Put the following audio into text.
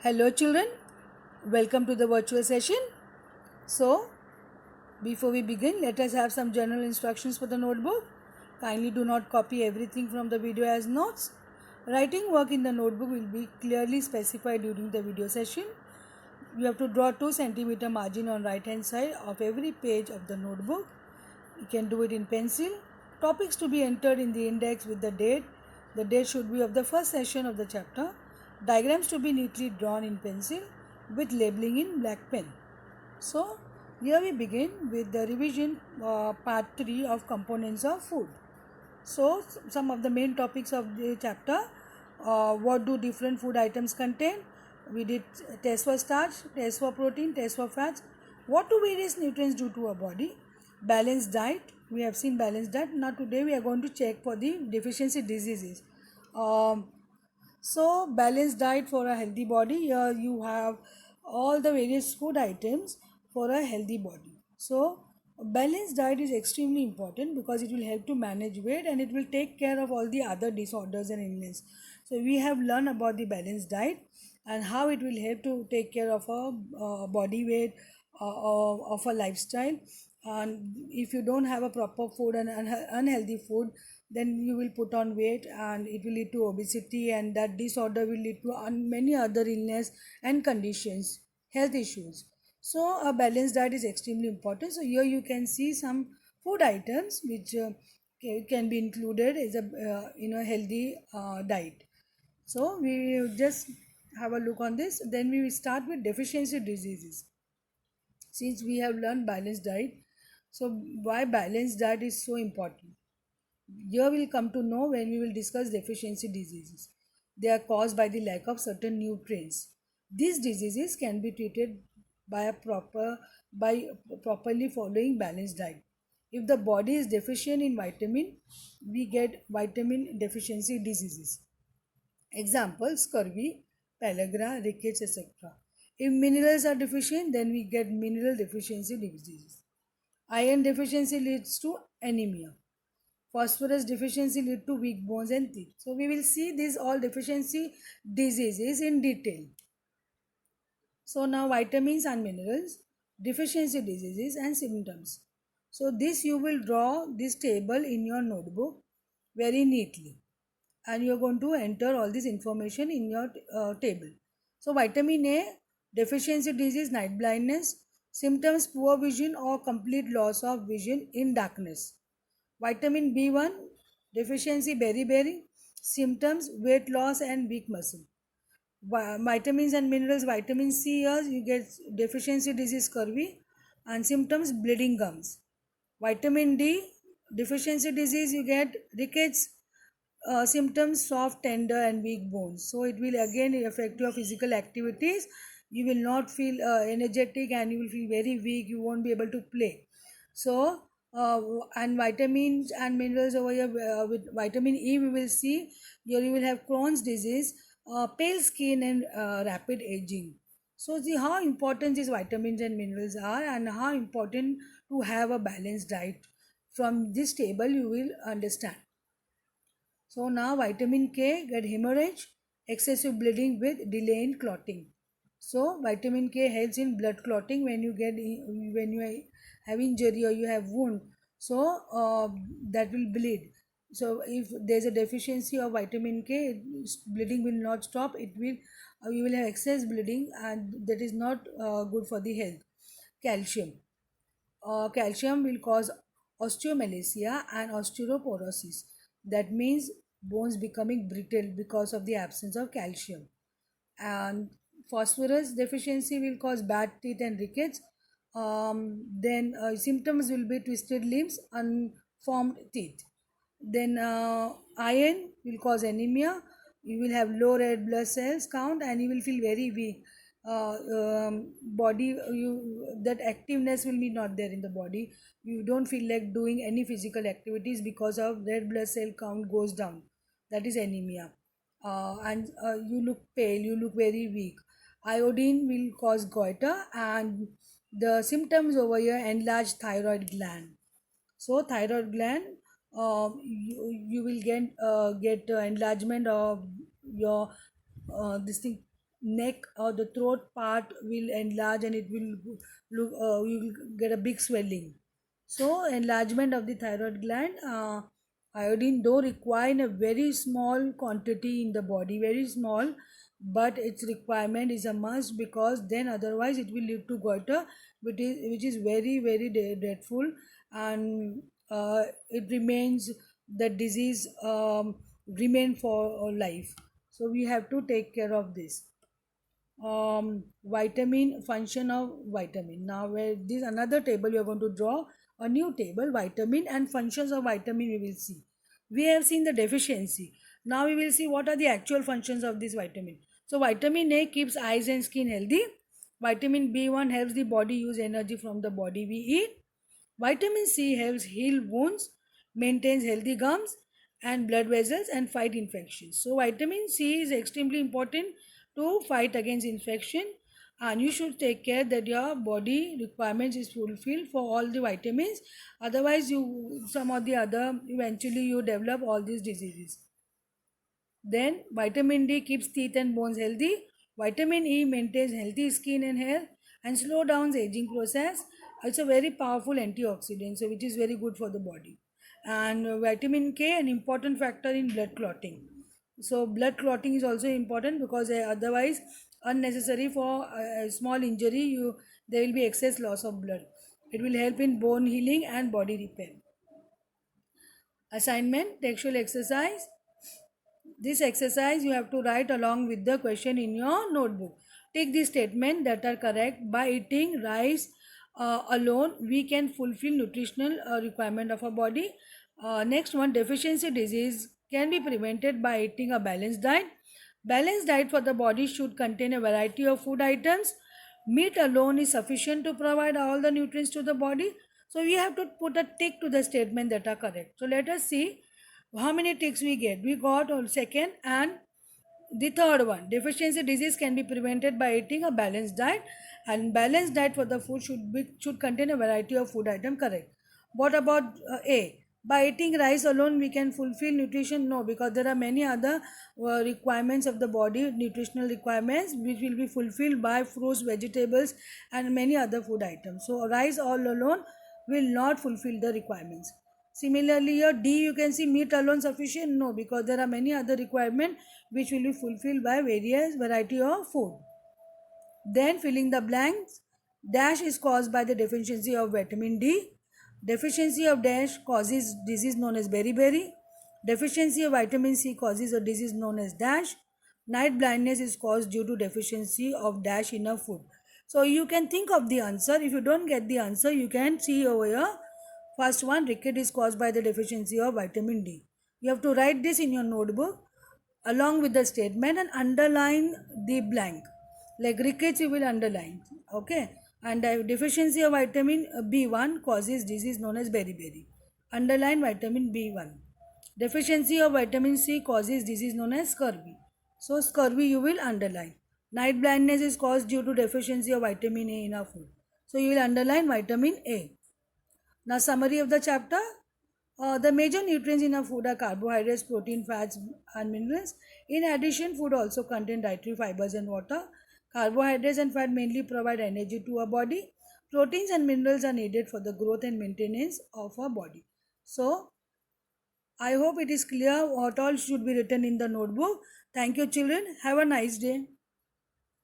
Hello children, welcome to the virtual session. So, before we begin, let us have some general instructions for the notebook. Kindly do not copy everything from the video as notes. Writing work in the notebook will be clearly specified during the video session. You have to draw 2 centimeter margin on right hand side of every page of the notebook. You can do it in pencil. Topics to be entered in the index with the date. The date should be of the first session of the chapter. Diagrams to be neatly drawn in pencil with labeling in black pen. So, here we begin with the revision part 3 of components of food. So, some of the main topics of the chapter: what do different food items contain? We did test for starch, test for protein, test for fats. What do various nutrients do to our body? Balanced diet. We have seen balanced diet. Now today we are going to check for the deficiency diseases. Um, so balanced diet for a healthy body. Here you have all the various food items for a healthy body. So a balanced diet is extremely important because it will help to manage weight and it will take care of all the other disorders and illness. So we have learned about the balanced diet and how it will help to take care of our body weight, of a lifestyle. And if you don't have a proper food and unhealthy food, then you will put on weight and it will lead to obesity, and that disorder will lead to many other illness and conditions, health issues. So a balanced diet is extremely important. So here you can see some food items which can be included as a in a healthy diet. So we will just have a look on this. Then we will start with deficiency diseases. Since we have learned balanced diet, so why balanced diet is so important? Here we'll come to know when we will discuss deficiency diseases. They are caused by the lack of certain nutrients. These diseases can be treated by by properly following balanced diet. If the body is deficient in vitamin, we get vitamin deficiency diseases. Examples: scurvy, pellagra, rickets, etc. If minerals are deficient, then we get mineral deficiency diseases. Iron deficiency leads to anemia. Phosphorus deficiency lead to weak bones and teeth. So we will see these all deficiency diseases in detail. So now vitamins and minerals, deficiency diseases and symptoms. So this you will draw this table in your notebook very neatly, and you are going to enter all this information in your table. So vitamin A deficiency disease, night blindness. Symptoms: poor vision or complete loss of vision in darkness. Vitamin B1 deficiency, beriberi. Symptoms: weight loss and weak muscle. Vitamins and minerals: vitamin C, you get deficiency disease, scurvy, and symptoms: bleeding gums. Vitamin D deficiency disease, you get rickets, symptoms: soft, tender, and weak bones. So it will again affect your physical activities. You will not feel energetic and you will feel very weak. You won't be able to play. So and vitamins and minerals over here, with vitamin E we will see here you will have Crohn's disease, pale skin, and rapid aging. So see how important these vitamins and minerals are and how important to have a balanced diet. From this table you will understand. So now vitamin K, get hemorrhage, excessive bleeding with delay in clotting. So vitamin K helps in blood clotting when when you have injury or you have wound. So that will bleed. So if there's a deficiency of vitamin K, bleeding will not stop. It will You will have excess bleeding, and that is not good for the health. Calcium. Calcium will cause osteomalacia and osteoporosis. That means bones becoming brittle because of the absence of calcium. And phosphorus deficiency will cause bad teeth and rickets. Then symptoms will be twisted limbs, unformed teeth. Then iron will cause anemia. You will have low red blood cells count and you will feel very weak. Body, you that activeness will be not there in the body. You don't feel like doing any physical activities because of red blood cell count goes down. That is anemia. And you look pale, you look very weak. Iodine will cause goiter, and the symptoms over here: enlarged thyroid gland. So thyroid gland, you will get enlargement of your this thing, neck or the throat part will enlarge and it will look, you will get a big swelling. So enlargement of the thyroid gland, iodine though require in a very small quantity in the body, very small, but its requirement is a must, because then otherwise it will lead to goiter, which is very very dreadful, and it remains, the disease remain for life. So we have to take care of this. Vitamin, function of vitamin. Now where this another table, you are going to draw a new table, vitamin and functions of vitamin. We will see, we have seen the deficiency. Now we will see what are the actual functions of this vitamin. So vitamin A keeps eyes and skin healthy. Vitamin B1 helps the body use energy from the body we eat. Vitamin C helps heal wounds, maintains healthy gums and blood vessels, and fight infections. So vitamin C is extremely important to fight against infection, and you should take care that your body requirements is fulfilled for all the vitamins. Otherwise, you some or the other, eventually you develop all these diseases. Then vitamin D keeps teeth and bones healthy. Vitamin E maintains healthy skin and hair and slow down the aging process. It's a very powerful antioxidant, so which is very good for the body. And vitamin K, an important factor in blood clotting. So blood clotting is also important, because otherwise unnecessary for a small injury, there will be excess loss of blood. It will help in bone healing and body repair. Assignment, textual exercise. This exercise you have to write along with the question in your notebook. Take the statement that are correct. By eating rice alone, we can fulfill nutritional requirement of our body. Next one, deficiency disease can be prevented by eating a balanced diet. Balanced diet for the body should contain a variety of food items. Meat alone is sufficient to provide all the nutrients to the body. So we have to put a tick to the statement that are correct. So let us see how many ticks we get. We got on second and the third one. Deficiency disease can be prevented by eating a balanced diet, and balanced diet for the food should contain a variety of food item. Correct. What about A? By eating rice alone we can fulfill nutrition? No, because there are many other requirements of the body, nutritional requirements, which will be fulfilled by fruits, vegetables and many other food items. So rice all alone will not fulfill the requirements. Similarly, your D, you can see meat alone sufficient? No, because there are many other requirements which will be fulfilled by various variety of food. Then filling the blanks, dash is caused by the deficiency of vitamin D. Deficiency of dash causes disease known as beriberi. Deficiency of vitamin C causes a disease known as dash. Night blindness is caused due to deficiency of dash in a food. So you can think of the answer. If you don't get the answer, you can see over here. First one, ricket is caused by the deficiency of vitamin D. You have to write this in your notebook along with the statement and underline the blank. Like rickets, you will underline. Okay. And deficiency of vitamin B1 causes disease known as beriberi. Underline vitamin B1. Deficiency of vitamin C causes disease known as scurvy. So scurvy you will underline. Night blindness is caused due to deficiency of vitamin A in our food. So you will underline vitamin A. Now summary of the chapter. The major nutrients in our food are carbohydrates, protein, fats and minerals. In addition, food also contains dietary fibers and water. Carbohydrates and fat mainly provide energy to our body. Proteins and minerals are needed for the growth and maintenance of our body. So, I hope it is clear what all should be written in the notebook. Thank you children. Have a nice day.